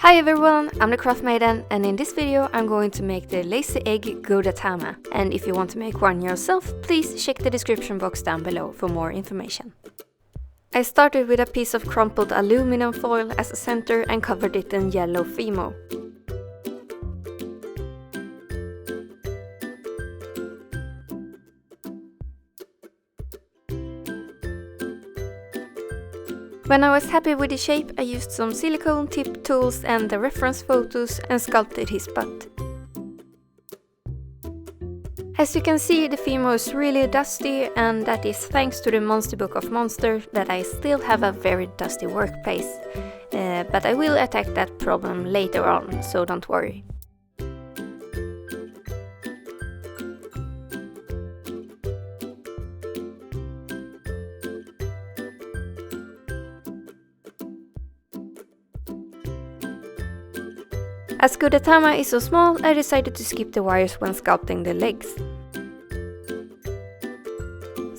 Hi everyone, I'm the Craft Maiden, and in this video I'm going to make the lazy egg Gudetama. And if you want to make one yourself, please check the description box down below for more information. I started with a piece of crumpled aluminum foil as a center and covered it in yellow Fimo. When I was happy with the shape, I used some silicone tip tools and the Referens Photos and sculpted his butt. As you can see, the Fimo is really dusty, and that is thanks to the Monster Book of Monsters that I still have a very dusty workplace. But I will attack that problem later on, so don't worry. As Gudetama is so small, I decided to skip the wires when sculpting the legs.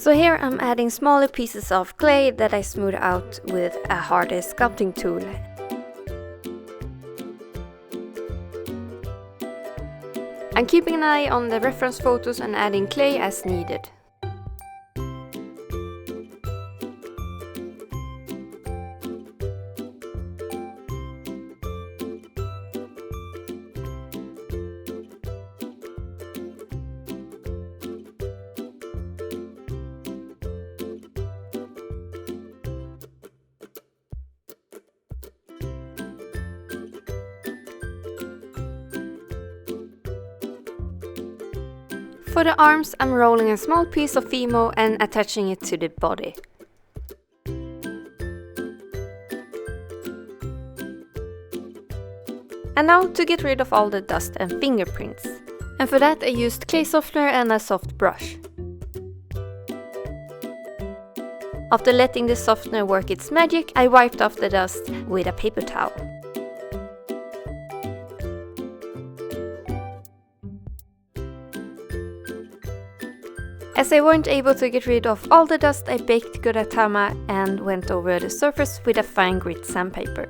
So here I'm adding smaller pieces of clay that I smooth out with a harder sculpting tool. I'm keeping an eye on the reference photos and adding clay as needed. For the arms, I'm rolling a small piece of Fimo and attaching it to the body. And now to get rid of all the dust and fingerprints. And for that I used clay softener and a soft brush. After letting the softener work its magic, I wiped off the dust with a paper towel. As I weren't able to get rid of all the dust, I baked Gudetama and went over the surface with a fine grit sandpaper.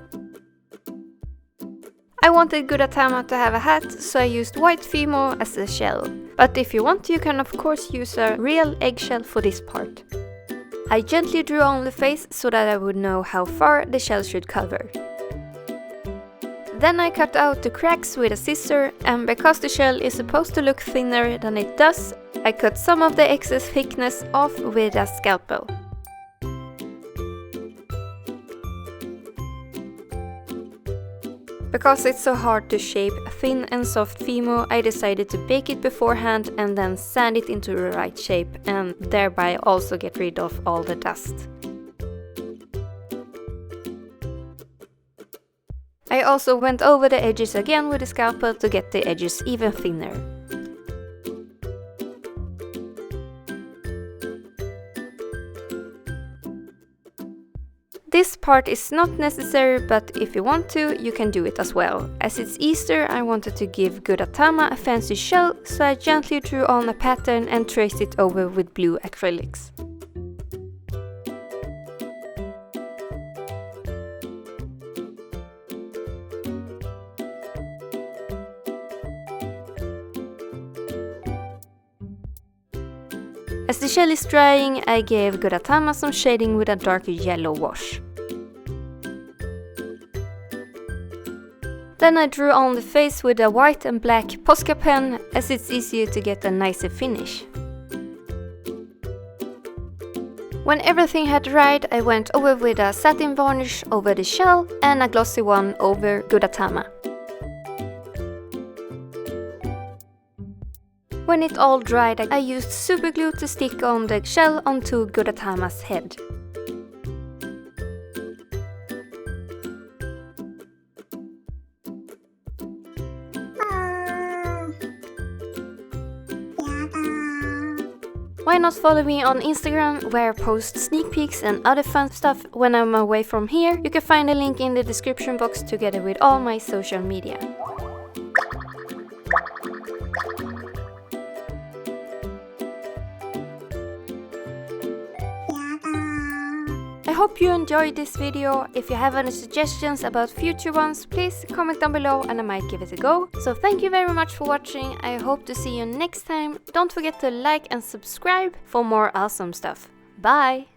I wanted Gudetama to have a hat, so I used white Fimo as a shell. But if you want, you can of course use a real eggshell for this part. I gently drew on the face so that I would know how far the shell should cover. Then I cut out the cracks with a scissor, and because the shell is supposed to look thinner than it does, I cut some of the excess thickness off with a scalpel. Because it's so hard to shape thin and soft Fimo, I decided to bake it beforehand and then sand it into the right shape, and thereby also get rid of all the dust. I also went over the edges again with a scalpel to get the edges even thinner. This part is not necessary, but if you want to, you can do it as well. As it's Easter, I wanted to give Gudetama a fancy shell, so I gently drew on a pattern and traced it over with blue acrylics. As the shell is drying, I gave Gudetama some shading with a darker yellow wash. Then I drew on the face with a white and black posca pen, as it's easier to get a nicer finish. When everything had dried, I went over with a satin varnish over the shell and a glossy one over Gudetama. When it all dried, I used Superglue to stick on the shell onto Gudetama's head. Why not follow me on Instagram, where I post sneak peeks and other fun stuff when I'm away from here? You can find a link in the description box together with all my social media. hope you enjoyed this video. If you have any suggestions about future ones, please comment down below and I might give it a go. So thank you very much for watching. I hope to see you next time. Don't forget to like and subscribe for more awesome stuff. Bye!